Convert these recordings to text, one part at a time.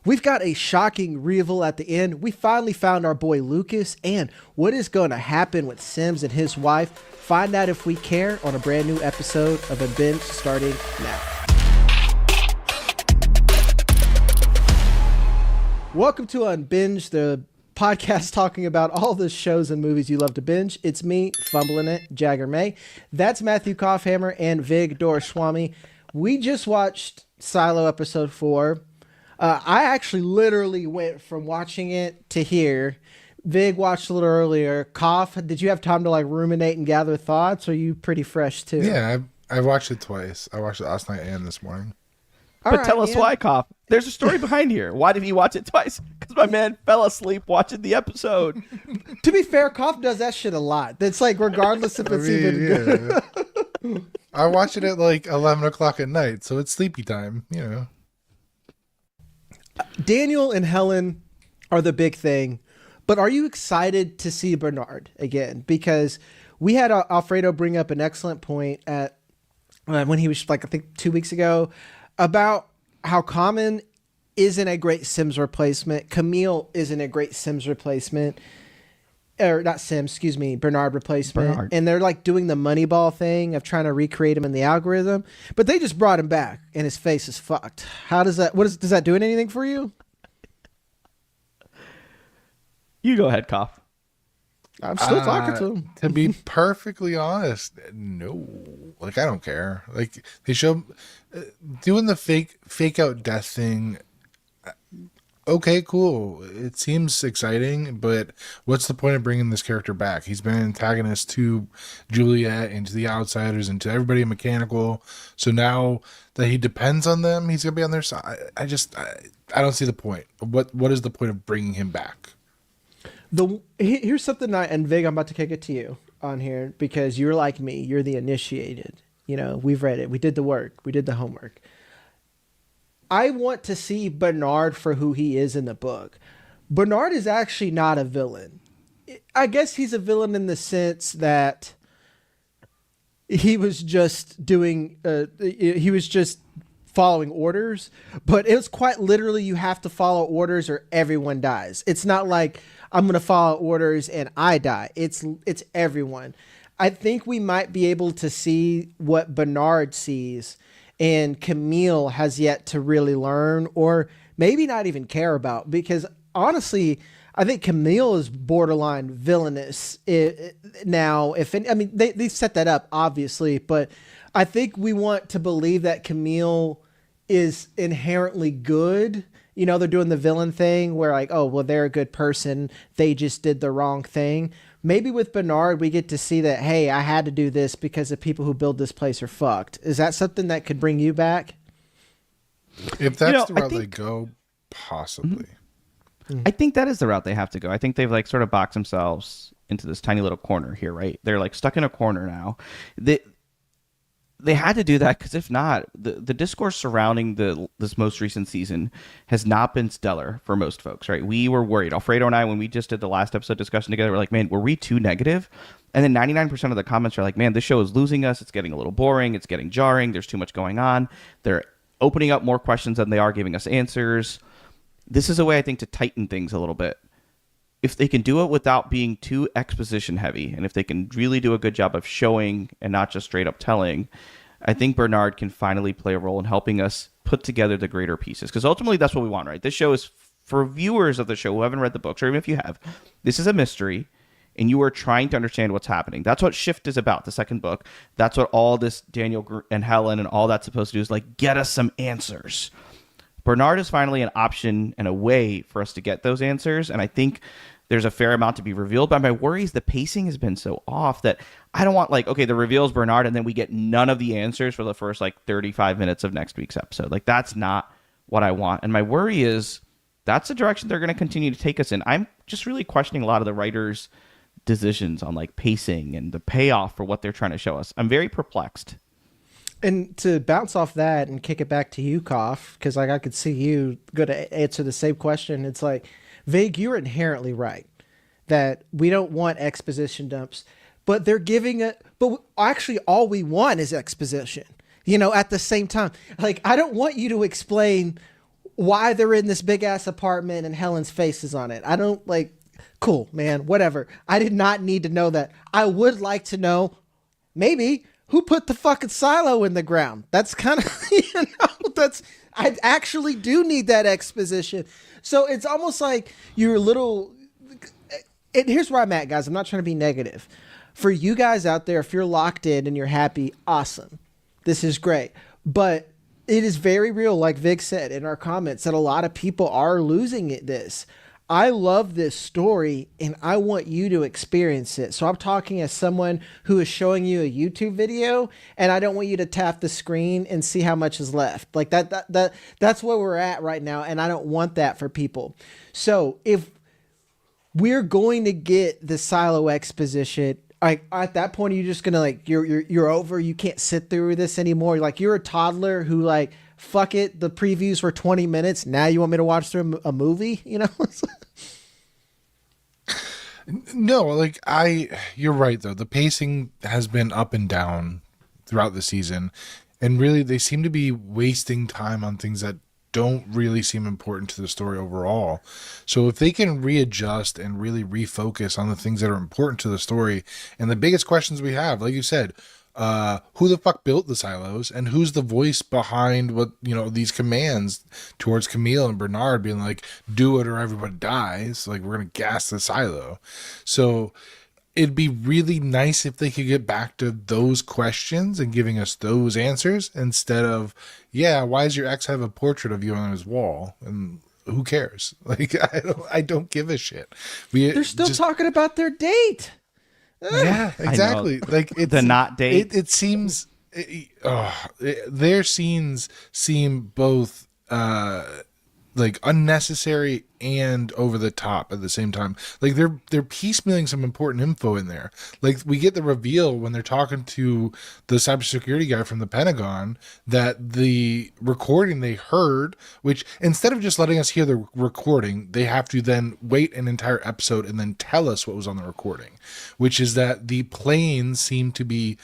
We've got a shocking reveal at the end. We finally found our boy Lucas, and what is going to happen with Sims and his wife? Find out if we care on a brand new episode of Unbinged starting now. Welcome to Unbinged, the podcast talking about all the shows and movies you love to binge. It's me, fumbling it, Jagger May. That's Matthew Kaufhammer and Vig Doraiswamy. We just watched Silo episode 4. I actually literally went from watching it to here. Vig watched a little earlier. Cough, did you have time to like ruminate and gather thoughts? Or are you pretty fresh too? Yeah, I watched it twice. I watched it last night and this morning. But tell us why, Cough. There's a story behind here. Why did he watch it twice? Because my man fell asleep watching the episode. To be fair, Cough does that shit a lot. That's like regardless if it's even good. I watch it at like 11 o'clock at night, so it's sleepy time, you know. Daniel and Helen are the big thing, but are you excited to see Bernard again? Because we had Alfredo bring up an excellent point at when he was like, I think 2 weeks ago, about how Common isn't a great Sims replacement. Camille isn't a great Sims replacement. Or not Sims, excuse me, Bernard replacement. Bernard. And they're like doing the Moneyball thing of trying to recreate him in the algorithm. But they just brought him back and his face is fucked. How does that, does that do anything for you? You go ahead, Cough. I'm still talking to him. To be perfectly honest, no. Like, I don't care. Like, they show doing the fake out death thing. Okay, cool. It seems exciting, but what's the point of bringing this character back? He's been an antagonist to Juliet and to the Outsiders and to everybody in Mechanical. So now that he depends on them, he's going to be on their side. I don't see the point. What is the point of bringing him back? Here's something and Vig, I'm about to kick it to you on here because you're like me. You're the initiated. You know, we've read it. We did the work. We did the homework. I want to see Bernard for who he is in the book. Bernard is actually not a villain. I guess he's a villain in the sense that he was just following orders, but it was quite literally you have to follow orders or everyone dies. It's not like I'm going to follow orders and I die. It's everyone. I think we might be able to see what Bernard sees and Camille has yet to really learn or maybe not even care about, because honestly, I think Camille is borderline villainous now. They set that up obviously, but I think we want to believe that Camille is inherently good. You know, they're doing the villain thing where like, oh, well, they're a good person. They just did the wrong thing. Maybe with Bernard, we get to see that, hey, I had to do this because the people who build this place are fucked. Is that something that could bring you back? If that's the route they go, possibly. I think that is the route they have to go. I think they've like sort of boxed themselves into this tiny little corner here, right? They're like stuck in a corner now. They had to do that because if not, the discourse surrounding this most recent season has not been stellar for most folks, right? We were worried. Alfredo and I, when we just did the last episode discussion together, we're like, man, were we too negative? And then 99% of the comments are like, man, this show is losing us. It's getting a little boring. It's getting jarring. There's too much going on. They're opening up more questions than they are giving us answers. This is a way, I think, to tighten things a little bit. If they can do it without being too exposition heavy, and if they can really do a good job of showing and not just straight up telling, I think Bernard can finally play a role in helping us put together the greater pieces. Because ultimately, that's what we want, right? This show is for viewers of the show who haven't read the books, or even if you have, this is a mystery, and you are trying to understand what's happening. That's what Shift is about, the second book. That's what all this Daniel and Helen and all that's supposed to do is like get us some answers. Bernard is finally an option and a way for us to get those answers, and I think there's a fair amount to be revealed. But my worry is the pacing has been so off that I don't want like, okay, the reveal is Bernard and then we get none of the answers for the first like 35 minutes of next week's episode. Like that's not what I want. And my worry is that's the direction they're going to continue to take us in. I'm just really questioning a lot of the writers' decisions on like pacing and the payoff for what they're trying to show us. I'm very perplexed. And to bounce off that and kick it back to you, Koff, because like I could see you go to answer the same question. It's like, Vig, you're inherently right that we don't want exposition dumps, but they're giving it. But actually, all we want is exposition. You know, at the same time, like I don't want you to explain why they're in this big ass apartment and Helen's face is on it. I don't like, cool, man, whatever. I did not need to know that. I would like to know, maybe, who put the fucking silo in the ground. That's kind of, I actually do need that exposition. So it's almost like you're a little, and here's where I'm at, guys. I'm not trying to be negative. For you guys out there, if you're locked in and you're happy, awesome. This is great. But it is very real, like Vic said in our comments, that a lot of people are losing this. I love this story and I want you to experience it. So I'm talking as someone who is showing you a YouTube video, and I don't want you to tap the screen and see how much is left. Like that's where we're at right now, and I don't want that for people. So if we're going to get the silo exposition, like at that point, you're just gonna like you're over. You can't sit through this anymore. Like you're a toddler who like, fuck it. The previews were 20 minutes. Now you want me to watch through a movie? You know? No, like you're right though. The pacing has been up and down throughout the season, and really they seem to be wasting time on things that don't really seem important to the story overall. So if they can readjust and really refocus on the things that are important to the story, and the biggest questions we have, like you said, who the fuck built the silos, and who's the voice behind what, these commands towards Camille and Bernard being like, do it or everybody dies. Like, we're going to gas the silo. So it'd be really nice if they could get back to those questions and giving us those answers instead of, why does your ex have a portrait of you on his wall? And who cares? Like, I don't give a shit. They're still talking about their date. Yeah, exactly. Like, it's the not date. It seems their scenes seem both like unnecessary and over the top at the same time. Like they're piecemealing some important info in there. Like we get the reveal when they're talking to the cybersecurity guy from the Pentagon that the recording they heard, which instead of just letting us hear the recording, they have to then wait an entire episode and then tell us what was on the recording, which is that the planes seem to be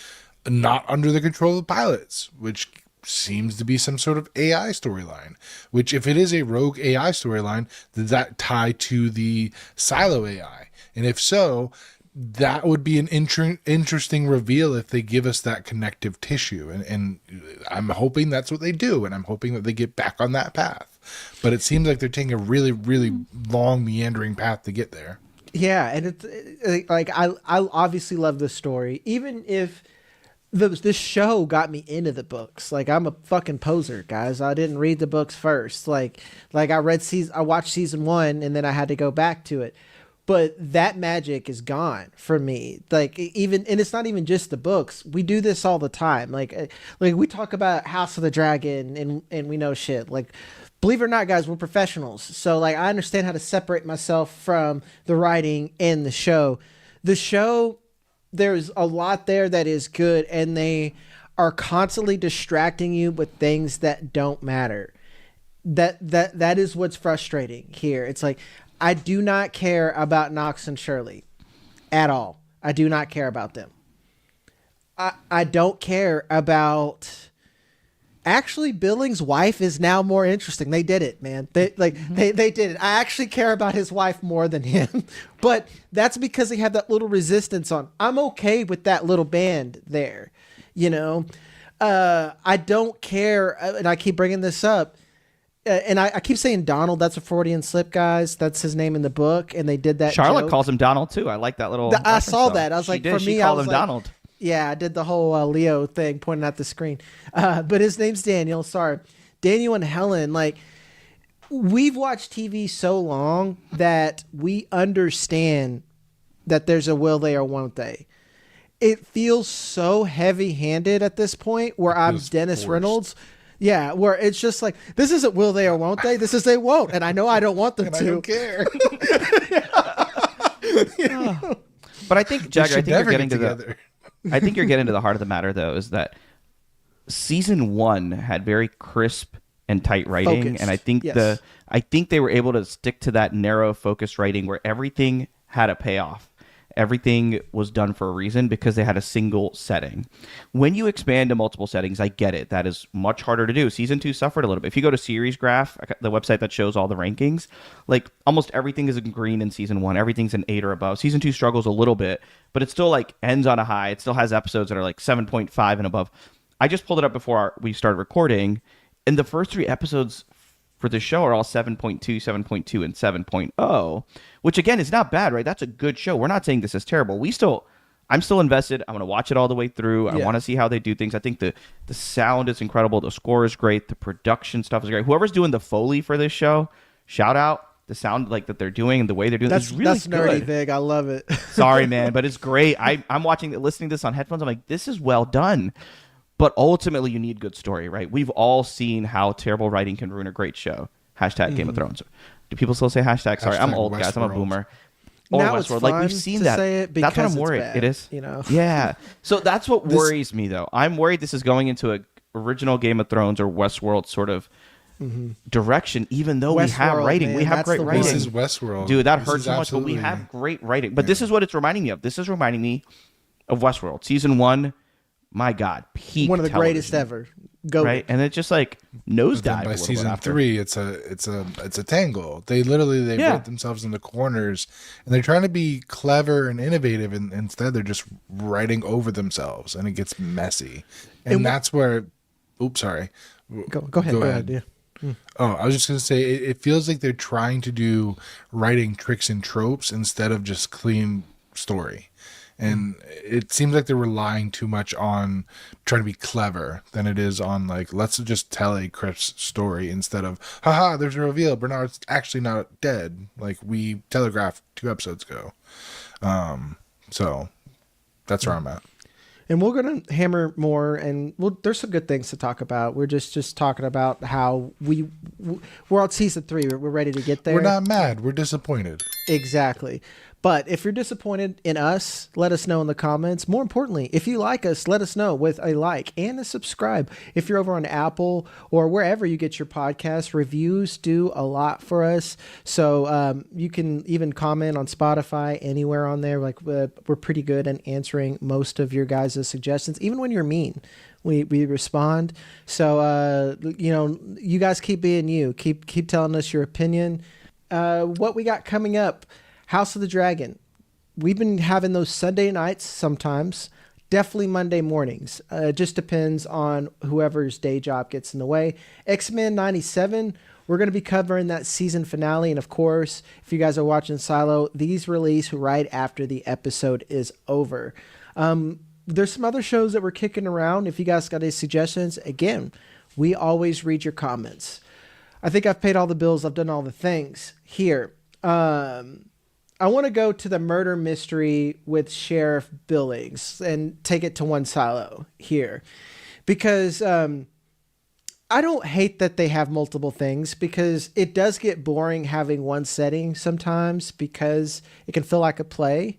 not under the control of the pilots, which seems to be some sort of AI storyline, which if it is a rogue AI storyline, does that tie to the silo AI? And if so, that would be an interesting reveal if they give us that connective tissue. And I'm hoping that's what they do. And I'm hoping that they get back on that path. But it seems like they're taking a really, really long meandering path to get there. Yeah. And it's like, I obviously love this story, even if this show got me into the books. Like, I'm a fucking poser, guys. I didn't read the books first. Like I watched season 1 and then I had to go back to it. But that magic is gone for me. Like, and it's not even just the books. We do this all the time. Like we talk about House of the Dragon and we know shit. Like, believe it or not, guys, we're professionals. So like, I understand how to separate myself from the writing and the show. The show, there's a lot there that is good, and they are constantly distracting you with things that don't matter. That is what's frustrating here. It's like, I do not care about Knox and Shirley at all. I do not care about them. I don't care about, actually, Billings' wife is now more interesting. They did it, man. They did it. I actually care about his wife more than him. But that's because they have that little resistance on. I'm okay with that little band there, I don't care, and I keep bringing this up, and I keep saying Donald. That's a Freudian slip, guys. That's his name in the book, and they did that. Charlotte joke. calls him Donald too. I like that little. I saw that. I was like, for me, I was him like, Donald. Yeah, I did the whole Leo thing pointing at the screen. But his name's Daniel. Sorry. Daniel and Helen, like, we've watched TV so long that we understand that there's a will they or won't they. It feels so heavy-handed at this point where I'm Dennis forced. Reynolds. Yeah, where it's just like, this isn't will they or won't they. This is they won't. And I know I don't want them to. I don't care. But I think, Jagger, I think you're getting to together. I think you're getting to the heart of the matter, though, is that season 1 had very crisp and tight writing, Focused. and I think Yes. I think they were able to stick to that narrow, focused writing where everything had a payoff. everything was done for a reason because they had a single setting. When you expand to multiple settings, I get it. That is much harder to do. Season 2 suffered a little bit. If you go to Series Graph, the website that shows all the rankings, like almost everything is in green in Season 1. Everything's an 8 or above. Season 2 struggles a little bit, but it still like ends on a high. It still has episodes that are like 7.5 and above. I just pulled it up before we started recording, and the first 3 episodes for the show are all 7.2, 7.2, and 7.0, which again is not bad, right? That's a good show. We're not saying this is terrible. I'm still invested. I'm going to watch it all the way through. I want to see how they do things. I think the sound is incredible. The score is great. The production stuff is great. Whoever's doing the Foley for this show, shout out. The sound like that they're doing and the way they're doing is really that's nerdy, good. Vig. I love it. Sorry, man, but it's great. I'm listening to this on headphones. I'm like, this is well done. But ultimately, you need good story, right? We've all seen how terrible writing can ruin a great show. Hashtag Game of Thrones. Do people still say hashtag? Sorry, I'm old, guys. I'm a boomer. Or now Westworld. It's fun like we've seen to that. Say it that's what I'm it's worried. bad, it is. You know. Yeah. So that's what worries me, though. I'm worried this is going into a original Game of Thrones or Westworld sort of direction. Even though we have writing, man, we have great writing. This is Westworld, dude. That this hurts is so much, but we absolutely- have great writing. But this is what it's reminding me of. This is reminding me of Westworld season 1. My God, peak One of the television, greatest ever. Go right? And it just like nosedive. But then by season 3, it's a tangle. They write themselves into corners, and they're trying to be clever and innovative, and instead they're just writing over themselves, and it gets messy. And that's where, oops, sorry. Go ahead. Yeah. Oh, I was just gonna say it feels like they're trying to do writing tricks and tropes instead of just clean story. And it seems like they're relying too much on trying to be clever than it is on like, let's just tell a crisp story instead of, haha, there's a reveal. Bernard's actually not dead. Like we telegraphed 2 episodes ago. So that's where I'm at. And we're going to hammer more, and there's some good things to talk about. We're just talking about how we're on season 3. We're ready to get there. We're not mad. We're disappointed. Exactly. But if you're disappointed in us, let us know in the comments. More importantly, if you like us, let us know with a like and a subscribe. If you're over on Apple or wherever you get your podcasts, reviews do a lot for us. So you can even comment on Spotify, anywhere on there. Like we're pretty good at answering most of your guys' suggestions, even when you're mean. We respond. So you guys keep being you. Keep telling us your opinion. What we got coming up. House of the Dragon. We've been having those Sunday nights sometimes, definitely Monday mornings. It just depends on whoever's day job gets in the way. X-Men 97, we're going to be covering that season finale. And of course, if you guys are watching Silo, these release right after the episode is over. There's some other shows that we're kicking around. If you guys got any suggestions, again, we always read your comments. I think I've paid all the bills. I've done all the things here. I want to go to the murder mystery with Sheriff Billings and take it to one silo here, because I don't hate that they have multiple things, because it does get boring having one setting sometimes because it can feel like a play.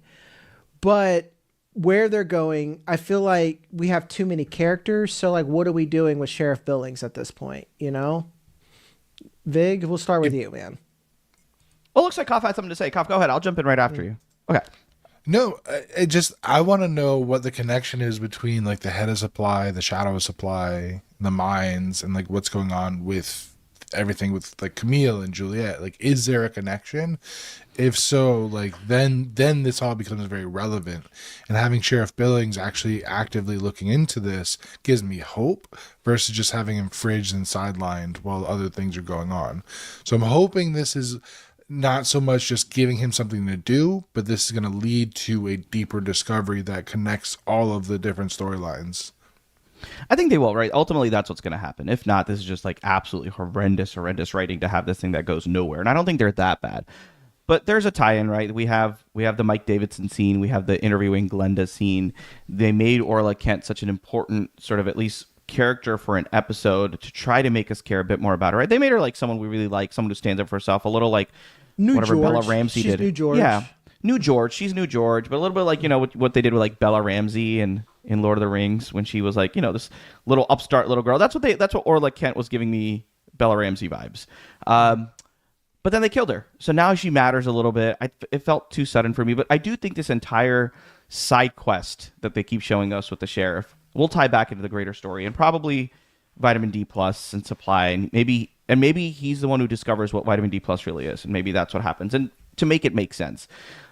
But where they're going, I feel like we have too many characters. So like, what are we doing with Sheriff Billings at this point? You know, Vig, we'll start with you, man. Well, looks like Koff had something to say. Koff, go ahead. I'll jump in right after you. Okay. No, I want to know what the connection is between like the head of supply, the shadow of supply, the mines, and like what's going on with everything with like Camille and Juliet. Like, is there a connection? If so, like then this all becomes very relevant. And having Sheriff Billings actually actively looking into this gives me hope versus just having him fridged and sidelined while other things are going on. So I'm hoping this is not so much just giving him something to do, but this is going to lead to a deeper discovery that connects all of the different storylines. I think they will, right? Ultimately, that's what's going to happen. If not, this is just like absolutely horrendous writing to have this thing that goes nowhere. And I don't think they're that bad. But there's a tie-in, right? We have the Mike Davidson scene. We have the interviewing Glenda scene. They made Orla Kent such an important sort of at least character for an episode to try to make us care a bit more about her, right? They made her like someone we really like, someone who stands up for herself, a little like whatever George. Bella Ramsey She's did. New George. Yeah, New George. She's New George, but a little bit like, what they did with like Bella Ramsey in Lord of the Rings when she was like, this little upstart little girl. That's what Orla Kent was giving me Bella Ramsey vibes. But then they killed her. So now she matters a little bit. It felt too sudden for me. But I do think this entire side quest that they keep showing us with the sheriff will tie back into the greater story, and probably vitamin D plus and supply. And maybe he's the one who discovers what vitamin D plus really is. And maybe that's what happens. And to make it make sense.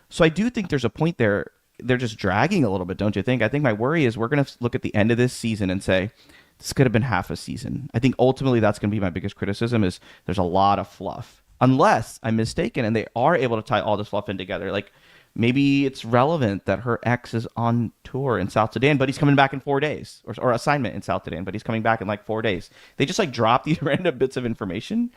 So I do think there's a point there. They're just dragging a little bit, don't you think? I think my worry is we're going to look at the end of this season and say, this could have been half a season. I think ultimately that's going to be my biggest criticism is there's a lot of fluff. Unless I'm mistaken and they are able to tie all this fluff in together. Like maybe it's relevant that her ex is on tour in South Sudan, but he's coming back in 4 days. Or assignment in South Sudan, but he's coming back in like 4 days. They just like drop these random bits of information.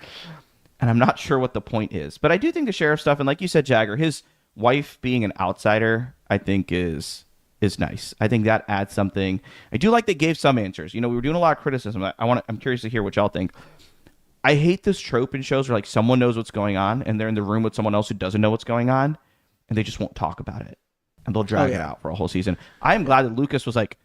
And I'm not sure what the point is. But I do think the sheriff stuff, and like you said, Jagger, his wife being an outsider, I think is nice. I think that adds something. I do like they gave some answers. We were doing a lot of criticism. I'm curious to hear what y'all think. I hate this trope in shows where like someone knows what's going on and they're in the room with someone else who doesn't know what's going on and they just won't talk about it and they'll drag it out for a whole season. I am glad that Lucas was like,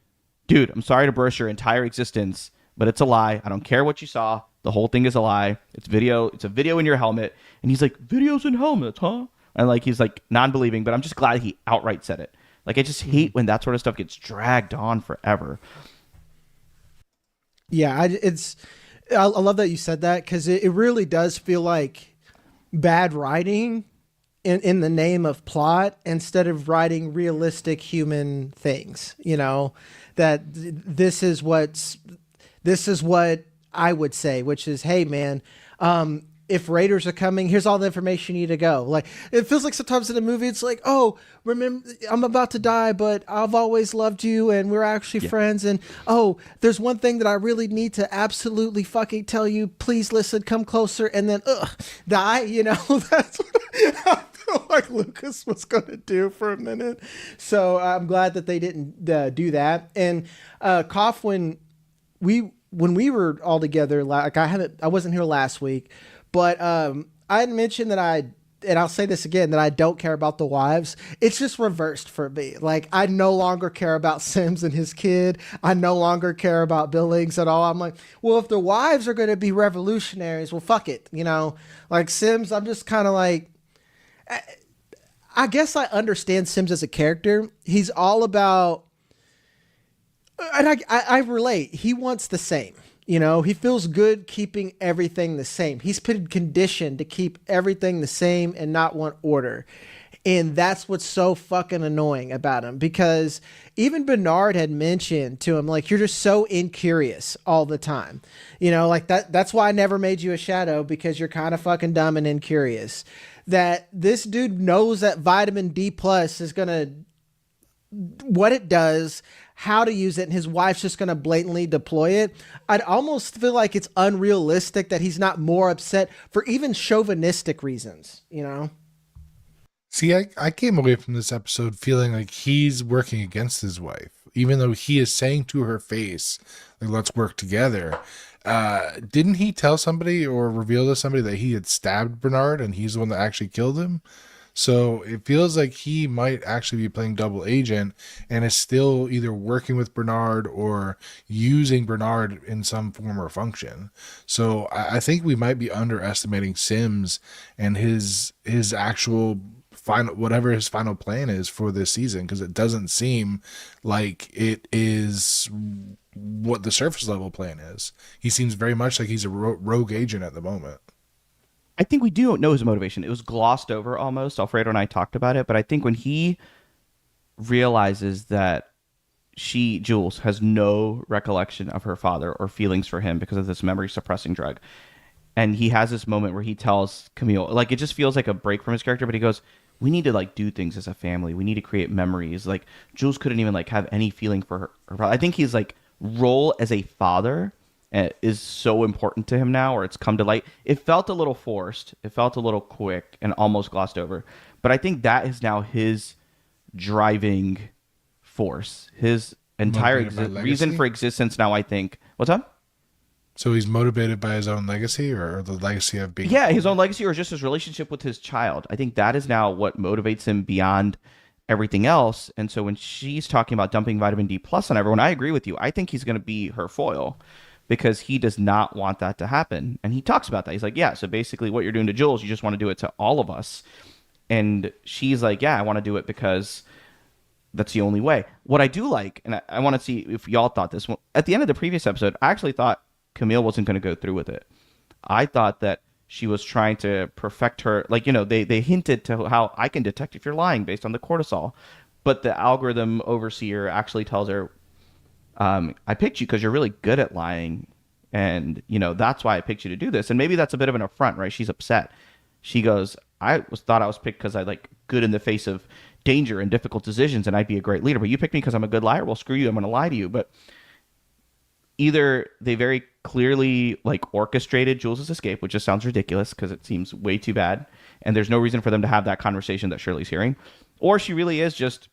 dude, I'm sorry to burst your entire existence, but it's a lie. I don't care what you saw. The whole thing is a lie. It's video. It's a video in your helmet. And he's like, videos in helmets, huh? And like, he's like non-believing, but I'm just glad he outright said it. Like, I just hate when that sort of stuff gets dragged on forever. Yeah, I love that you said that because it really does feel like bad writing in the name of plot instead of writing realistic human things. That this is what I would say, which is, hey man, if raiders are coming, here's all the information you need to go. Like, it feels like sometimes in a movie, it's like, oh, remember, I'm about to die, but I've always loved you, and we're actually friends. And, oh, there's one thing that I really need to absolutely fucking tell you. Please listen, come closer, and then, die. That's what I feel like Lucas was going to do for a minute. So I'm glad that they didn't do that. And, Koff, when we were all together, like I wasn't here last week, but I had mentioned that and I'll say this again, that I don't care about the wives. It's just reversed for me. Like, I no longer care about Sims and his kid. I no longer care about Billings at all. I'm like, well, if the wives are going to be revolutionaries, well, fuck it. Like Sims, I'm just kind of like, I guess I understand Sims as a character. He's all about, and I relate. He wants the same. He feels good keeping everything the same. He's been conditioned to keep everything the same and not want order. And that's what's so fucking annoying about him, because even Bernard had mentioned to him, like, you're just so incurious all the time. Like that's why I never made you a shadow, because you're kind of fucking dumb and incurious. That this dude knows that vitamin D plus is going to, what it does, how to use it, and his wife's just going to blatantly deploy it. I'd almost feel like it's unrealistic that he's not more upset for even chauvinistic reasons, See, I came away from this episode feeling like he's working against his wife, even though he is saying to her face, like, let's work together. Didn't he tell somebody or reveal to somebody that he had stabbed Bernard and he's the one that actually killed him? So it feels like he might actually be playing double agent and is still either working with Bernard or using Bernard in some form or function. So I think we might be underestimating Sims and his actual final, whatever his final plan is for this season, because it doesn't seem like it is what the surface level plan is. He seems very much like he's a rogue agent at the moment. I think we do know his motivation. It was glossed over almost. Alfredo and I talked about it, but I think when he realizes that Jules, has no recollection of her father or feelings for him because of this memory suppressing drug, and he has this moment where he tells Camille, like, it just feels like a break from his character, but he goes, we need to like do things as a family. We need to create memories. Like, Jules couldn't even like have any feeling for her. I think his like role as a father is so important to him now, or it's come to light. It felt a little forced. It felt a little quick and almost glossed over. But I think that is now his driving force. His entire reason for existence now, I think. What's up? So he's motivated by his own legacy, or the legacy of being... Yeah, his own legacy, or just his relationship with his child. I think that is now what motivates him beyond everything else. And so when she's talking about dumping vitamin D plus on everyone, I agree with you. I think he's going to be her foil. because he does not want that to happen. And he talks about that. He's like, yeah, so basically what you're doing to Jules, you just want to do it to all of us. And she's like, yeah, I want to do it because that's the only way. What I do like, and I want to see if y'all thought this, at the end of the previous episode, I actually thought Camille wasn't going to go through with it. I thought that she was trying to perfect her, like, they hinted to how I can detect if you're lying based on the cortisol. But the algorithm overseer actually tells her, I picked you because you're really good at lying. And, that's why I picked you to do this. And maybe that's a bit of an affront, right? She's upset. She goes, thought I was picked because I like good in the face of danger and difficult decisions and I'd be a great leader. But you picked me because I'm a good liar. Well, screw you. I'm going to lie to you. But either they very clearly like orchestrated Jules's escape, which just sounds ridiculous because it seems way too bad. And there's no reason for them to have that conversation that Shirley's hearing. Or she really is just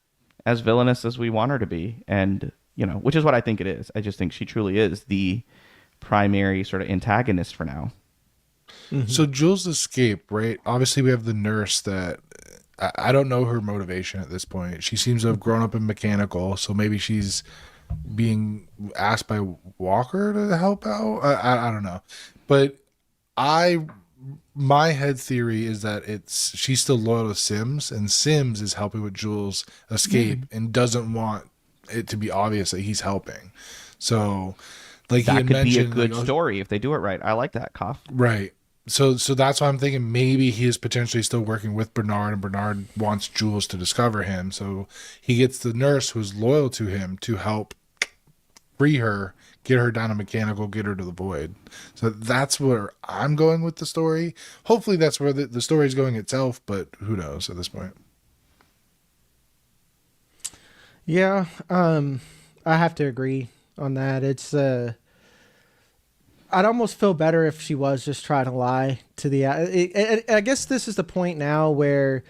as villainous as we want her to be. And, which is what I think it is. I just think she truly is the primary sort of antagonist for now. Mm-hmm. So Jules' escape, right? Obviously, we have the nurse that I don't know her motivation at this point. She seems to have grown up in mechanical, so maybe she's being asked by Walker to help out. I don't know, but my head theory is that she's still loyal to Sims, and Sims is helping with Jules' escape and doesn't want it to be obvious that he's helping. So, like that he could be a mentioned, good story if they do it right. I like that, Koff. Right. So that's why I'm thinking maybe he is potentially still working with Bernard, and Bernard wants Jules to discover him. So he gets the nurse who's loyal to him to help free her, get her down to mechanical, get her to the void. So that's where I'm going with the story. Hopefully that's where the story is going itself, but who knows at this point. Yeah, I have to agree on that. It's I'd almost feel better if she was just trying to lie to the. I guess this is the point now where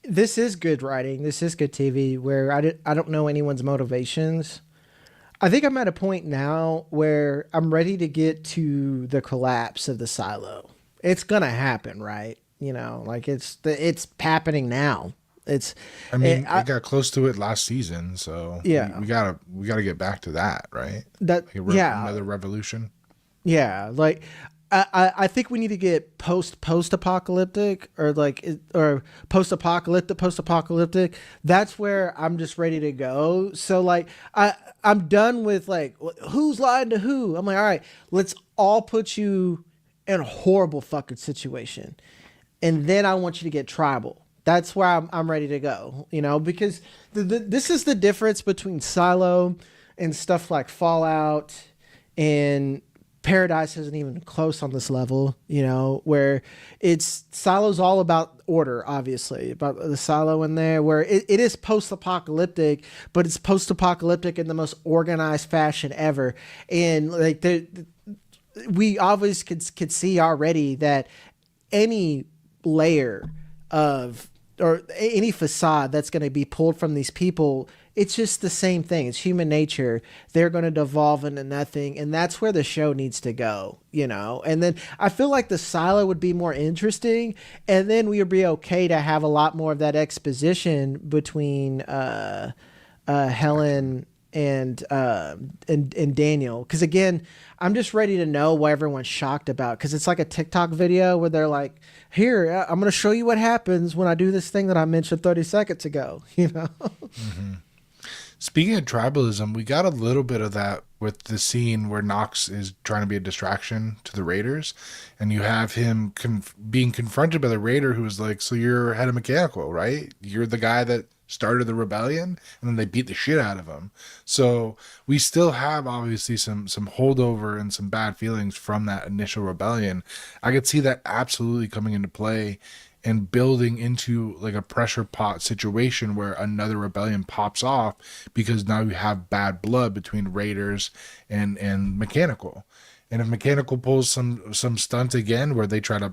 this is good writing. This is good TV. Where I don't know anyone's motivations. I think I'm at a point now where I'm ready to get to the collapse of the silo. It's gonna happen, right? Like it's happening now. It got close to it last season, so yeah, we gotta get back to that, right? Another revolution. Yeah, like I think we need to get post-apocalyptic or post-apocalyptic. That's where I'm just ready to go. So like I'm done with like who's lying to who. I'm like, all right, let's all put you in a horrible fucking situation, and then I want you to get tribal. That's where I'm ready to go. Because this is the difference between Silo and stuff like Fallout and Paradise isn't even close on this level, where Silo's all about order, obviously, about the Silo in there, where it is post-apocalyptic, but it's post-apocalyptic in the most organized fashion ever. And like we obviously could see already that any layer of or any facade that's going to be pulled from these people, it's just the same thing. It's human nature. They're going to devolve into nothing. And that's where the show needs to go, And then I feel like the Silo would be more interesting. And then we would be okay to have a lot more of that exposition between Helen and Daniel. Because again, I'm just ready to know what everyone's shocked about. Because it's like a TikTok video where they're like, here, I'm going to show you what happens when I do this thing that I mentioned 30 seconds ago, Mm-hmm. Speaking of tribalism, we got a little bit of that with the scene where Knox is trying to be a distraction to the Raiders. And you have him being confronted by the Raider who is like, so you're head of mechanical, right? You're the guy that started the rebellion, and then they beat the shit out of him. So we still have obviously some holdover and some bad feelings from that initial rebellion. I could see that absolutely coming into play and building into like a pressure pot situation where another rebellion pops off because now you have bad blood between Raiders and mechanical. And if mechanical pulls some stunt again where they try to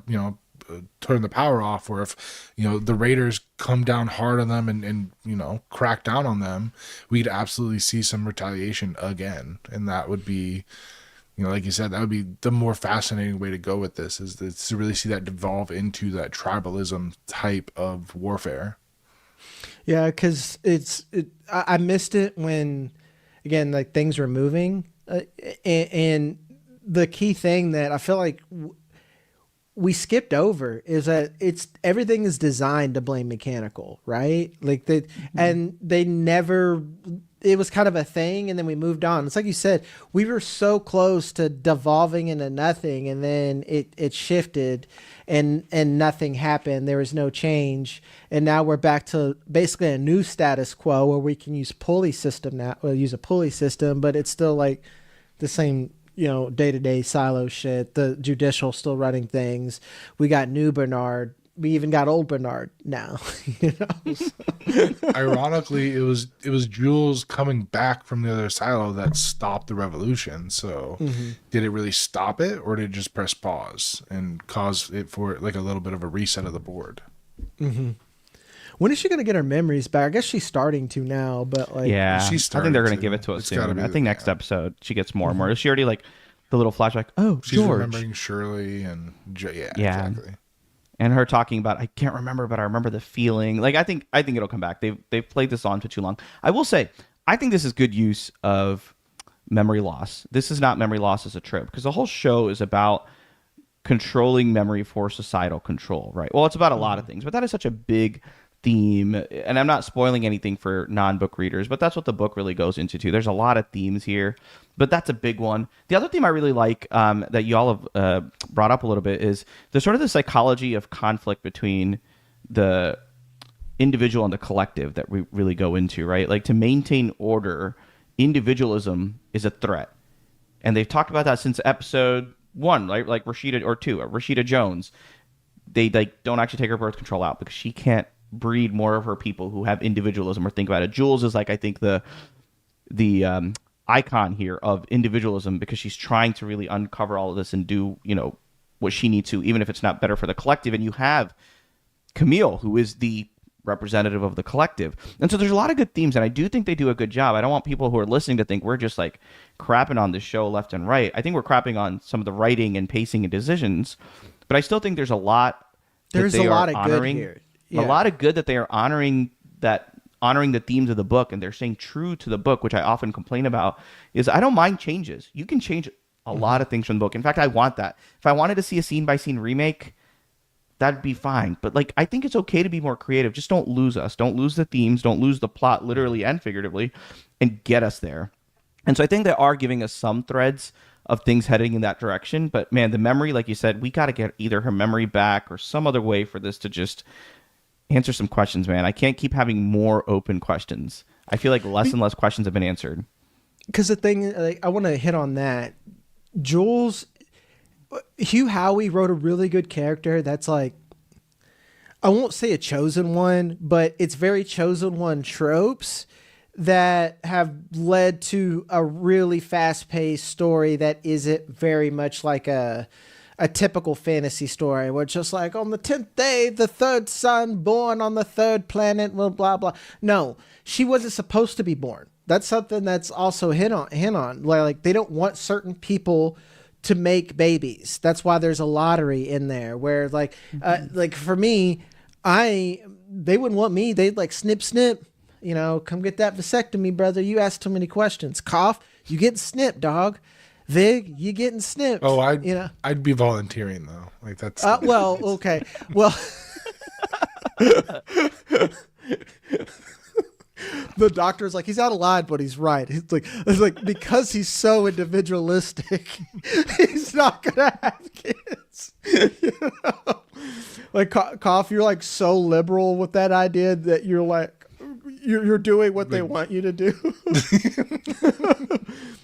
turn the power off, or if the Raiders come down hard on them and crack down on them, we'd absolutely see some retaliation again. And that would be, like you said, that would be the more fascinating way to go with this, is to really see that devolve into that tribalism type of warfare. Yeah, because I missed it when, again, like things were moving And the key thing that I feel like we skipped over is that everything is designed to blame mechanical, right? Like they never. It was kind of a thing, and then we moved on. It's like you said, we were so close to devolving into nothing, and then it shifted, and nothing happened. There was no change, and now we're back to basically a new status quo where we can use pulley system now. We'll use a pulley system, but it's still like the same, day-to-day silo shit. The judicial still running things. We got new Bernard. We even got old Bernard now. Ironically, it was Jules coming back from the other silo that stopped the revolution. So did it really stop it, or did it just press pause and cause it for like a little bit of a reset of the board? When is she going to get her memories back? I guess she's starting to now, but like, yeah, I think they're going to give it to us It's gotta soon. be I think next episode she gets more and more. Is she already like the little flashback? Oh, She's George. remembering Shirley and yeah, exactly. And her talking about, I can't remember, but I remember the feeling. Like, I think it'll come back. They've played this on for too long. I will say, I think this is good use of memory loss. This is not memory loss as a trope, because the whole show is about controlling memory for societal control, right? Well, it's about a lot of things, but that is such a big theme. And I'm not spoiling anything for non-book readers, but that's what the book really goes into too. There's a lot of themes here, but that's a big one. The other theme I really like that y'all have brought up a little bit is there's sort of the psychology of conflict between the individual and the collective that we really go into, right? Like, to maintain order, individualism is a threat. And they've talked about that since episode 1, right? Like Rashida, or 2, Rashida Jones. They don't actually take her birth control out because she can't breed more of her people who have individualism or think about it. Jules is like, I think the icon here of individualism, because she's trying to really uncover all of this and do, what she needs to, even if it's not better for the collective. And you have Camille, who is the representative of the collective. And so there's a lot of good themes, and I do think they do a good job. I don't want people who are listening to think we're just like crapping on this show left and right. I think we're crapping on some of the writing and pacing and decisions, but I still think there's a lot. There's a lot of good here. Yeah. A lot of good that they are honoring the themes of the book, and they're staying true to the book, which I often complain about. Is I don't mind changes. You can change a lot of things from the book. In fact, I want that. If I wanted to see a scene by scene remake, that'd be fine. But like, I think it's okay to be more creative. Just don't lose us. Don't lose the themes. Don't lose the plot, literally and figuratively, and get us there. And so I think they are giving us some threads of things heading in that direction. But man, the memory, like you said, we got to get either her memory back or some other way for this to just answer some questions, man. I can't keep having more open questions. I feel like less and less questions have been answered. Because the thing, like, I want to hit on that. Jules, Hugh Howey wrote a really good character that's like, I won't say a chosen one, but it's very chosen one tropes that have led to a really fast-paced story that isn't very much like a typical fantasy story where it's just like, on the 10th day, the third son born on the third planet, blah, blah, blah. No, she wasn't supposed to be born. That's something that's also hit on. Like, they don't want certain people to make babies. That's why there's a lottery in there where like for me, they wouldn't want me. They'd like, snip, come get that vasectomy, brother. You asked too many questions. Cough, you getting snipped, dog. Vig, you getting snipped. Oh, I'd be volunteering though. Like, that's well, okay. Well, the doctor's like, he's out of line, but he's right. It's like because he's so individualistic, he's not gonna have kids. Like, Cough, you're like so liberal with that idea that you're like, you're doing what they want you to do.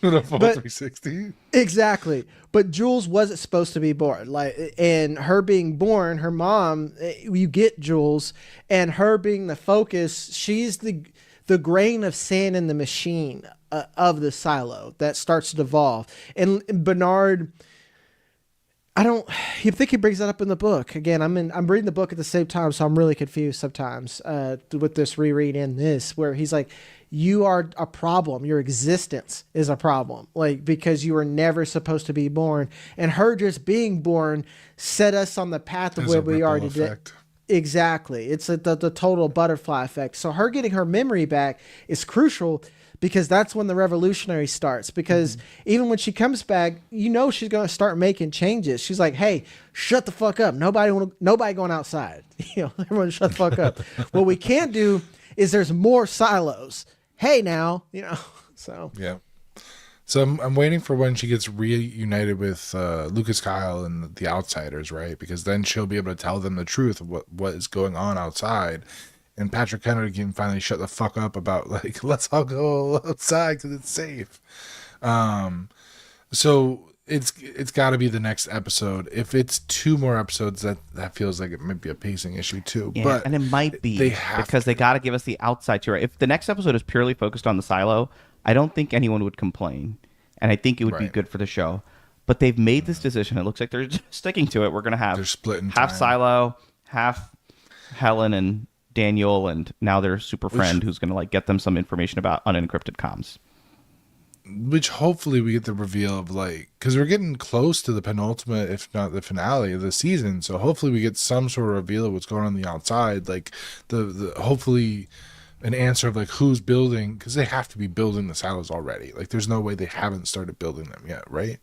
The full 360. Exactly. But Jules wasn't supposed to be born. And her being born, her mom, you get Jules, and her being the focus, she's the grain of sand in the machine of the silo that starts to devolve. And Bernard, I think he brings that up in the book. Again, I'm reading the book at the same time, so I'm really confused sometimes with this reread and this, where he's like, you are a problem. Your existence is a problem, like, because you were never supposed to be born. And her just being born set us on the path of where we are today. Exactly. It's the total butterfly effect. So her getting her memory back is crucial, because that's when the revolutionary starts. Because even when she comes back, you know she's going to start making changes. She's like, "Hey, shut the fuck up! Nobody going outside. You know, everyone shut the fuck up. What we can't do is there's more silos. Hey, now, you know." So yeah. So I'm waiting for when she gets reunited with Lucas Kyle and the Outsiders, right? Because then she'll be able to tell them the truth of what is going on outside. And Patrick Kennedy can finally shut the fuck up about, like, let's all go outside because it's safe. So it's got to be the next episode. If it's 2 more episodes, that feels like it might be a pacing issue too. Yeah, but and it might be because they got to give us the outside tour. If the next episode is purely focused on the silo, I don't think anyone would complain, and I think it would be good for the show. But they've made this decision. It looks like they're just sticking to it. We're gonna have they're splitting half time. Silo, half Helen and Daniel, and now their super friend who's gonna like get them some information about unencrypted comms. Which hopefully we get the reveal of, like, because we're getting close to the penultimate, if not the finale of the season. So hopefully we get some sort of reveal of what's going on the outside, like the hopefully an answer of like who's building, because they have to be building the silos already. Like there's no way they haven't started building them yet, right?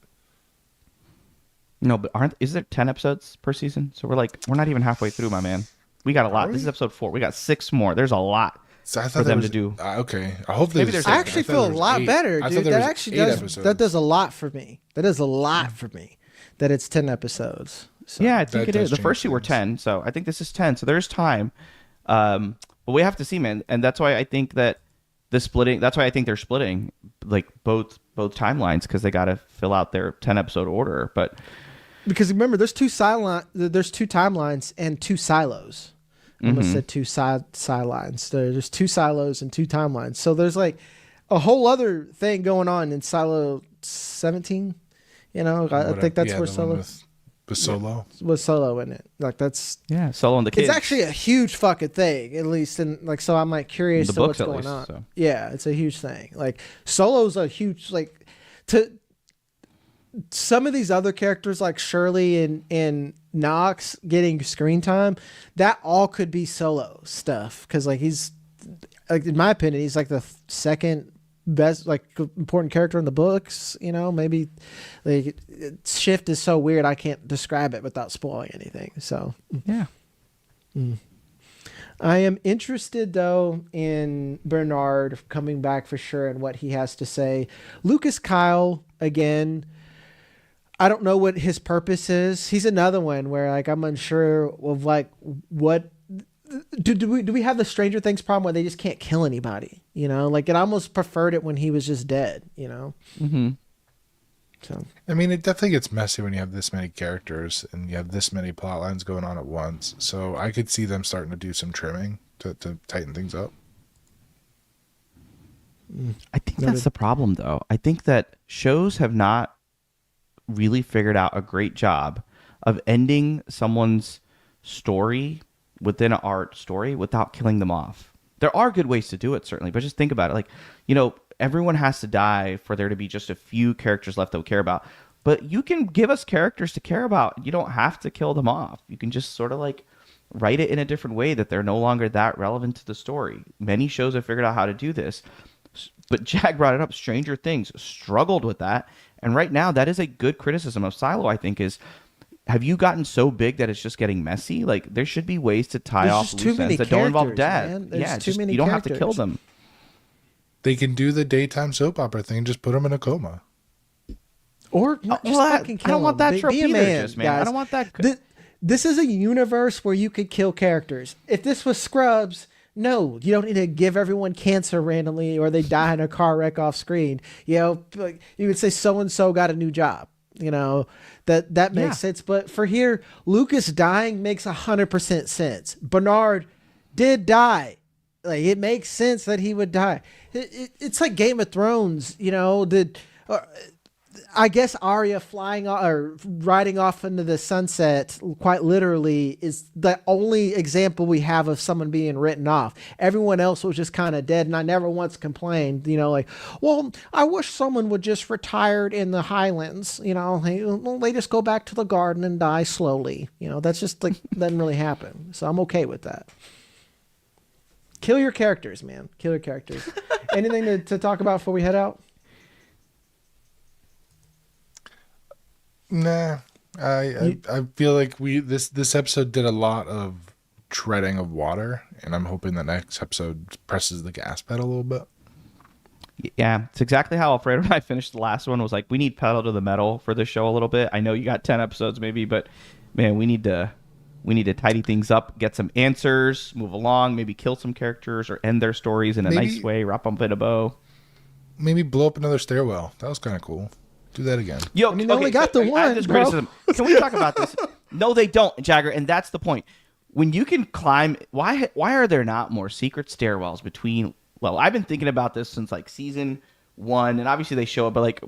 No, but is there 10 episodes per season? So we're not even halfway through, my man. We got a lot. This is episode 4. We got 6 more. There's a lot So I thought for them to do. Okay, I hope Maybe there's I actually feel a lot better, dude. That actually does a lot for me. That is a lot for me. That it's 10 episodes. So. Yeah, I think it is. The change first 2 were 10, so I think this is 10. So there's time. But we have to see, man, and that's why I think that that's why I think they're splitting like both timelines, because they got to fill out their 10 episode order. But because remember, there's 2 timelines and 2 silos. I almost said 2 sidelines. There's 2 silos and 2 timelines. So there's like a whole other thing going on in silo 17. You know, I think that's where Solo. With Solo? With Solo in it. Like that's Solo and the kids. It's actually a huge fucking thing, at least in like, so I'm like curious to what's going on. So. Yeah, it's a huge thing. Like Solo's a huge, like, to some of these other characters like Shirley and Knox getting screen time, that all could be Solo stuff. Cause like he's, like, in my opinion, he's like the second best, like, important character in the books, you know. Maybe like Shift is so weird I can't describe it without spoiling anything. So yeah. I am interested though in Bernard coming back for sure and what he has to say. Lucas Kyle, again, I don't know what his purpose is. He's another one where like I'm unsure of like what do we have the Stranger Things problem where they just can't kill anybody, you know? Like, it almost preferred it when he was just dead, you know? Mm-hmm. So I mean, it definitely gets messy when you have this many characters and you have this many plot lines going on at once. So I could see them starting to do some trimming to tighten things up. I think that's the problem, though. I think that shows have not really figured out a great job of ending someone's story within an art story without killing them off. There are good ways to do it, certainly, but just think about it. Like, you know, everyone has to die for there to be just a few characters left that we care about. But you can give us characters to care about. You don't have to kill them off. You can just sort of like write it in a different way that they're no longer that relevant to the story. Many shows have figured out how to do this. But Jack brought it up. Stranger Things struggled with that. And right now, that is a good criticism of Silo, I think, is have you gotten so big that it's just getting messy? Like, there should be ways to tie off loose ends that don't involve death. Yeah, you don't have to kill them. They can do the daytime soap opera thing. Just put them in a coma. Or just fucking kill I don't want that them. trope Be a either, man, man. guys. I don't want that. This is a universe where you could kill characters. If this was Scrubs, no, you don't need to give everyone cancer randomly or they die in a car wreck off screen. You know, like, you would say so-and-so got a new job. You know, that makes sense. But for here, Lucas dying makes 100% sense. Bernard did die. Like, it makes sense that he would die. It's like Game of Thrones, you know, I guess Arya flying or riding off into the sunset, quite literally, is the only example we have of someone being written off. Everyone else was just kind of dead, and I never once complained, you know, like, well, I wish someone would just retired in the Highlands, you know, they just go back to the garden and die slowly. You know, that's just like, doesn't really happen. So I'm okay with that. Kill your characters, man. Kill your characters. Anything to talk about before we head out? Nah, I feel like this episode did a lot of treading of water, and I'm hoping the next episode presses the gas pedal a little bit. Yeah, it's exactly how Alfredo and I finished the last one. Was like, we need pedal to the metal for this show a little bit. I know you got 10 episodes maybe, but man, we need to tidy things up, get some answers, move along, maybe kill some characters or end their stories in a nice way, wrap them in a bow. Maybe blow up another stairwell. That was kind of cool. Do that again. Yo, I mean, they only got the one, this bro. criticism. Can we talk about this? No, they don't, Jagger, and that's the point. When you can climb, why are there not more secret stairwells between? Well, I've been thinking about this since like season 1, and obviously they show it, but like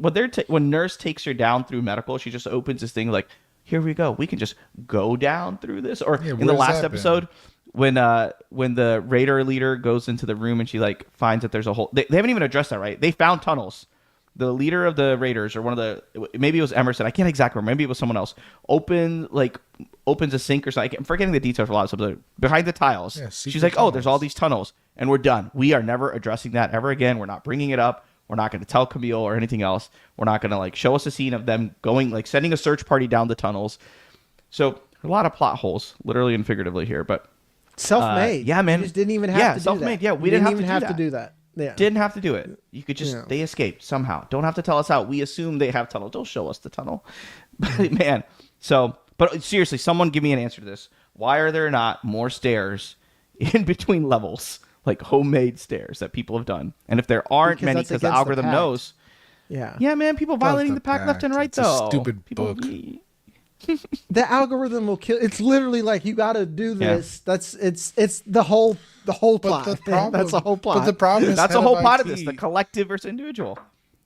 when Nurse takes her down through medical, she just opens this thing like, here we go. We can just go down through this. Or in the last episode, when the Raider leader goes into the room and she like finds that there's a hole. They haven't even addressed that, right? They found tunnels. The leader of the Raiders, or maybe it was Emerson. I can't exactly remember. Maybe it was someone else. Opens a sink or something. I'm forgetting the details for a lot of stuff. Behind the tiles, she's like, "Oh, there's all these tunnels, and we're done. We are never addressing that ever again. We're not bringing it up. We're not going to tell Camille or anything else. We're not going to like show us a scene of them going like sending a search party down the tunnels." So a lot of plot holes, literally and figuratively here, but self-made. Yeah, man. You just didn't even have to do self-made. that. Yeah, we didn't even have to do that. Yeah. Didn't have to do it. You could just they escaped somehow. Don't have to tell us how. We assume they have tunnels. Don't show us the tunnel. But man, but seriously, someone give me an answer to this. Why are there not more stairs in between levels, like homemade stairs that people have done? And if there aren't many, because the algorithm knows. Yeah, man, people violating the pact left and right, though. A stupid book. The algorithm will kill. It's literally like you got to do this. Yeah. It's the whole plot. That's the whole plot. But the problem is that's the whole plot of this: the collective versus individual.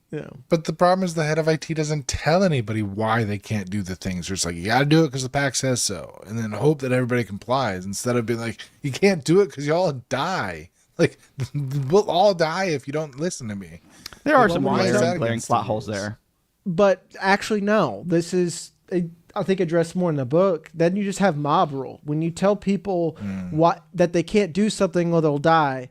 Yeah. But the problem is the head of IT doesn't tell anybody why they can't do the things. They're just like, you got to do it because the pack says so, and then hope that everybody complies instead of being like, you can't do it because you all die. Like, we'll all die if you don't listen to me. There are some glaring plot holes there. But actually, no. This is, I think, addressed more in the book. Then you just have mob rule. When you tell people that they can't do something or they'll die,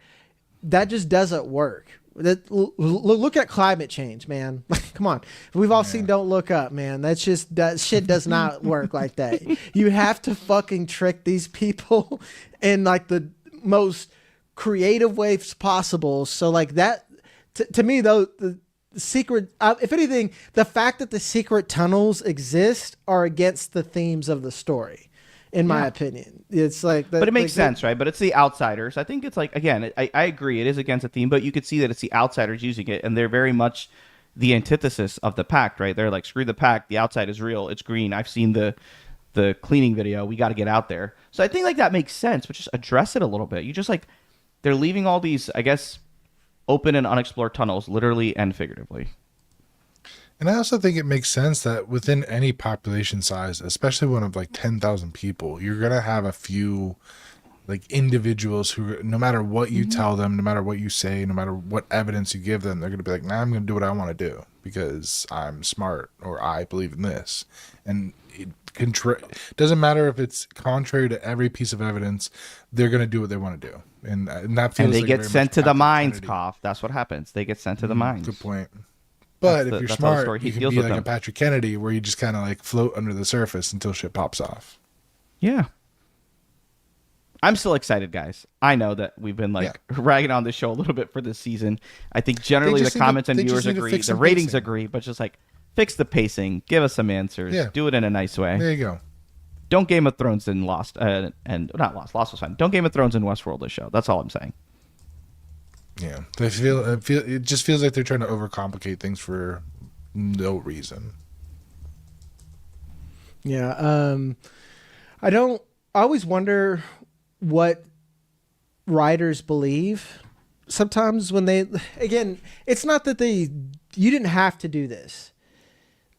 that just doesn't work. Look at climate change, man. Come on. We've all seen Don't Look Up, man. That shit does not work like that. You have to fucking trick these people in like the most creative ways possible. So like that, to me though, the secret, if anything, the fact that the secret tunnels exist are against the themes of the story. In my opinion, it's like, but it makes sense, right? But it's the outsiders. I think it's like, again, I agree, it is against the theme, but you could see that it's the outsiders using it, and they're very much the antithesis of the pact, right? They're like, screw the pact, the outside is real, it's green. I've seen the cleaning video. We got to get out there. So I think like that makes sense, but just address it a little bit. You just like, they're leaving all these, I guess, open and unexplored tunnels, literally and figuratively. And I also think it makes sense that within any population size, especially one of like 10,000 people, you're going to have a few like individuals who, no matter what you tell them, no matter what you say, no matter what evidence you give them, they're going to be like, nah, I'm going to do what I want to do because I'm smart or I believe in this. And it doesn't matter if it's contrary to every piece of evidence, they're going to do what they want to do. And that feels and they like get sent to the mines, Koff. That's what happens. They get sent to the mines. Good point. But if you're smart, you can be like a Patrick Kennedy where you just kind of like float under the surface until shit pops off. Yeah. I'm still excited, guys. I know that we've been like ragging on this show a little bit for this season. I think generally the comments and viewers agree. The ratings agree, but just like fix the pacing. Give us some answers. Yeah. Do it in a nice way. There you go. Don't Game of Thrones and Lost. And not Lost. Lost was fine. Don't Game of Thrones and Westworld this show. That's all I'm saying. Yeah, it just feels like they're trying to overcomplicate things for no reason. Yeah, I always wonder what writers believe. Sometimes when it's not that you didn't have to do this.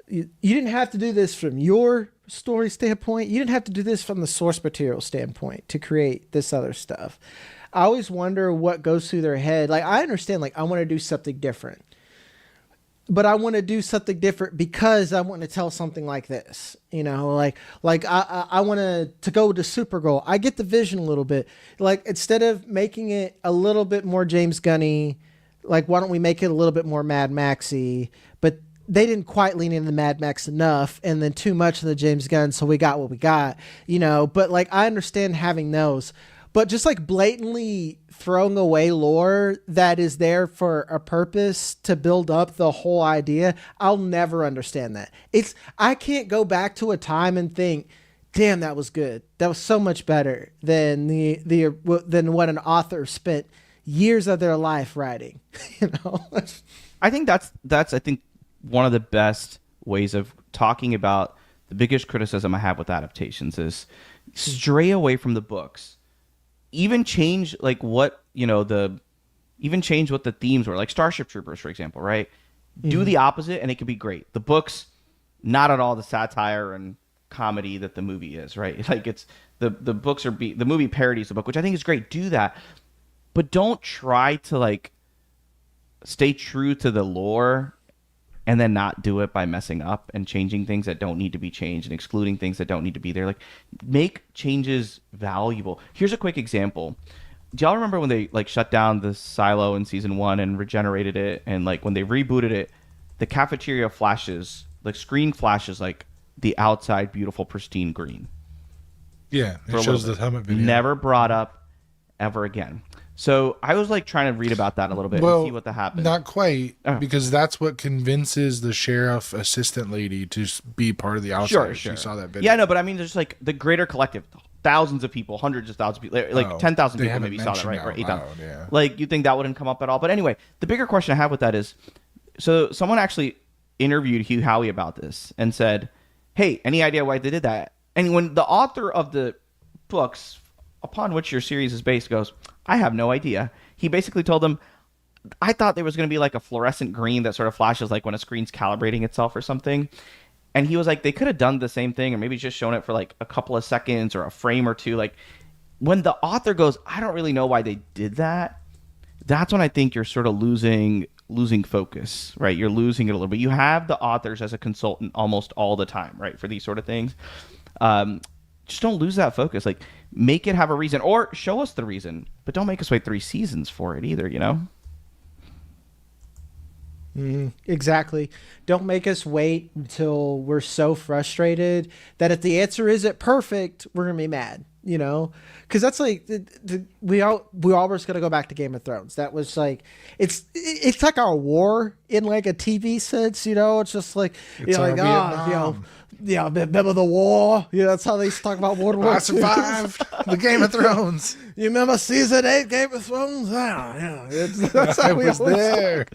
You didn't have to do this from your story standpoint. You didn't have to do this from the source material standpoint to create this other stuff. I always wonder what goes through their head. Like, I understand, like, I want to do something different. But I want to do something different because I want to tell something like this. You know, like I want to go to Supergirl. I get the vision a little bit. Like, instead of making it a little bit more James Gunny, Like, why don't we make it a little bit more Mad Maxy? But they didn't quite lean into Mad Max enough, and then too much of the James Gunn, so we got what we got, you know. But like, I understand having those, but just like blatantly throwing away lore that is there for a purpose to build up the whole idea, I'll never understand that. I can't go back to a time and think, damn, that was good. That was so much better than than what an author spent years of their life writing. You know, I think that's I think one of the best ways of talking about the biggest criticism I have with adaptations is stray away from the books. Even change like what, you know, even change what the themes were, like Starship Troopers, for example, right? Do the opposite and it could be great. The books, not at all the satire and comedy that the movie is, right? Like it's the books the movie parodies the book, which I think is great. Do that. But don't try to like stay true to the lore and then not do it by messing up and changing things that don't need to be changed and excluding things that don't need to be there. Like, make changes valuable. Here's a quick example. Do y'all remember when they like shut down the silo in season 1 and regenerated it, and like when they rebooted it, the cafeteria flashes, like screen flashes like the outside beautiful pristine green. Yeah, it shows the helmet video. Never brought up ever again. So I was like trying to read about that a little bit and see what happened. Not quite, because that's what convinces the sheriff assistant lady to be part of the outside. Sure. She saw that video. Yeah, no, but I mean, there's like the greater collective, thousands of people, hundreds of thousands of people, like 10,000 people maybe saw that, right? Or 8,000. Yeah. Like, you think that wouldn't come up at all? But anyway, the bigger question I have with that is, so someone actually interviewed Hugh Howey about this and said, hey, any idea why they did that? And when the author of the books upon which your series is based goes, I have no idea. He basically told them, I thought there was going to be like a fluorescent green that sort of flashes like when a screen's calibrating itself or something. And he was like, they could have done the same thing or maybe just shown it for like a couple of seconds or a frame or two. Like, when the author goes, I don't really know why they did that, that's when I think you're sort of losing focus, right? You're losing it a little bit. You have the authors as a consultant almost all the time, right, for these sort of things. Just don't lose that focus. Like, make it have a reason, or show us the reason, but don't make us wait 3 seasons for it either, you know? Exactly. Don't make us wait until we're so frustrated that if the answer isn't perfect, we're gonna be mad, you know? Because that's like we all were just gonna go back to Game of Thrones. That was like it's like our war in like a TV sense, you know? It's just like, you know, like, yeah, remember the war? Yeah, that's how they used to talk about World War II. I survived the Game of Thrones. You remember season 8 Game of Thrones? Yeah. That's how we was there.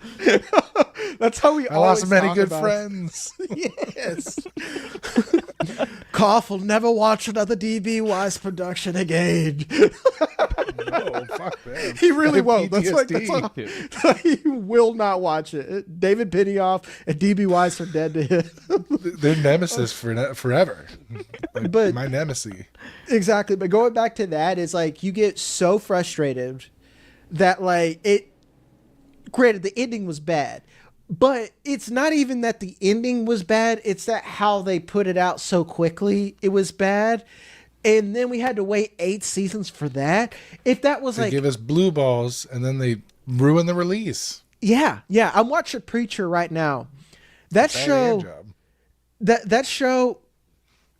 That's how we I always lost many talk good about friends. Yes. Koff will never watch another DB Wise production again. No, fuck them. He really won't. PTSD. That's he will not watch it. David Benioff and DB Wise are dead to him. They're nemesis forever. Like, But- my nemesis. Exactly. But going back to that, is like you get so frustrated that like it. Granted, the ending was bad, but it's not even that the ending was bad. It's that how they put it out so quickly, it was bad. And then we had to wait 8 seasons for that. If that was They give us blue balls and then they ruin the release. Yeah. I'm watching Preacher right now. That show, that show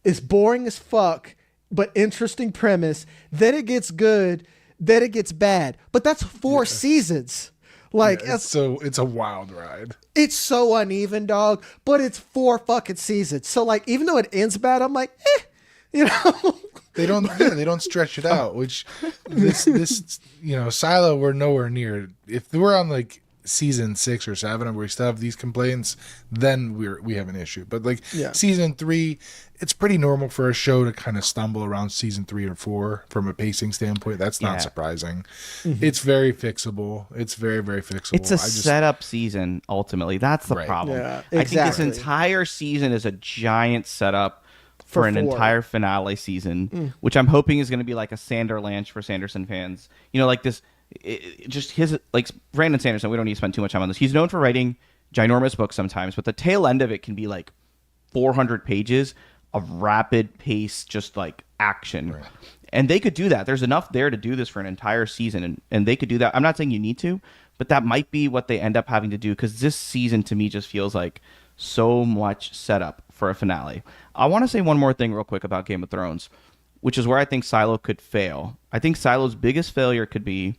is boring as fuck, but interesting premise. Then it gets good. Then it gets bad. But that's 4 seasons. Like, it's a wild ride. It's so uneven, dog. But it's 4 fucking seasons. So like, even though it ends bad, I'm like, you know. They don't stretch it out. Which this you know, Silo, we're nowhere near. If we're on like season 6 or 7 and we still have these complaints, then we have an issue. But like season 3, it's pretty normal for a show to kind of stumble around season 3 or 4 from a pacing standpoint. That's not surprising. Mm-hmm. It's very fixable. It's very, very fixable. It's a setup season, ultimately. That's the problem. Yeah, exactly. I think this entire season is a giant setup for an entire finale season, which I'm hoping is going to be like a Sanderlanche for Sanderson fans. You know, like this, just his, like Brandon Sanderson, we don't need to spend too much time on this. He's known for writing ginormous books sometimes, but the tail end of it can be like 400 pages of rapid pace, just like action. And they could do that. There's enough there to do this for an entire season, and they could do that. I'm not saying you need to, but that might be what they end up having to do, because this season to me just feels like so much setup for a finale. I want to say one more thing real quick about Game of Thrones, which is where I think Silo could fail. I think Silo's biggest failure could be,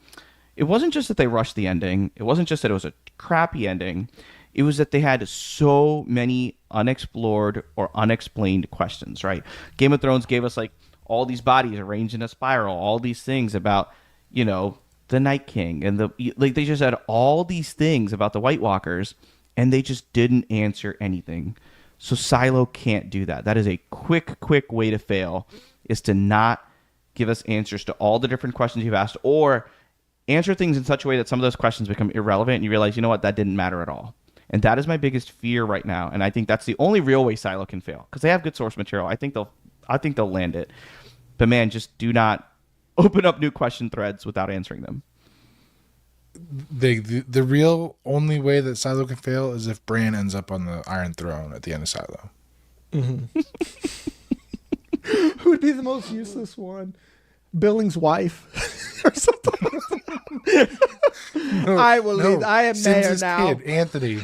it wasn't just that they rushed the ending. It wasn't just that it was a crappy ending. It was that they had so many unexplored or unexplained questions, right? Game of Thrones gave us like all these bodies arranged in a spiral, all these things about, you know, the Night King, and they just had all these things about the White Walkers, and they just didn't answer anything. So Silo can't do that. That is a quick way to fail, is to not give us answers to all the different questions you've asked, or answer things in such a way that some of those questions become irrelevant and you realize, you know what, that didn't matter at all. And that is my biggest fear right now. And I think that's the only real way Silo can fail, because they have good source material. I think they'll land it. But man, just do not open up new question threads without answering them. The real only way that Silo can fail is if Bran ends up on the Iron Throne at the end of Silo. Mm-hmm. Who would be the most useless one? Billing's wife or something. No, I will leave. I am mayor Sims' now. kid, Anthony.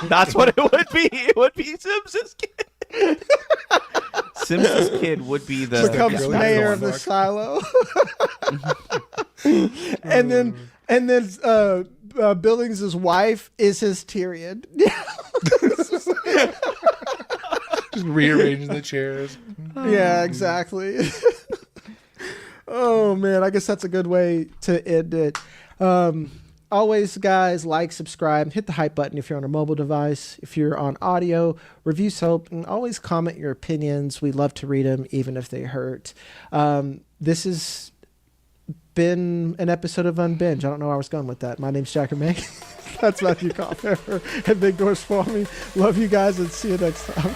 That's what it would be. It would be Sims's kid. Sims's kid would be the Becomes really mayor of going the back. Silo. and then Billings' wife is his Tyrion. Just rearranging the chairs. Yeah, exactly. Oh man, I guess that's a good way to end it. Always, guys, like, subscribe, hit the hype button if you're on a mobile device. If you're on audio, reviews help, and always comment your opinions. We love to read them, even if they hurt. This has been an episode of Unbinge. I don't know where I was going with that. My name's Jacker May. That's Matthew Coffey at Big Doors for me. Love you guys, and see you next time.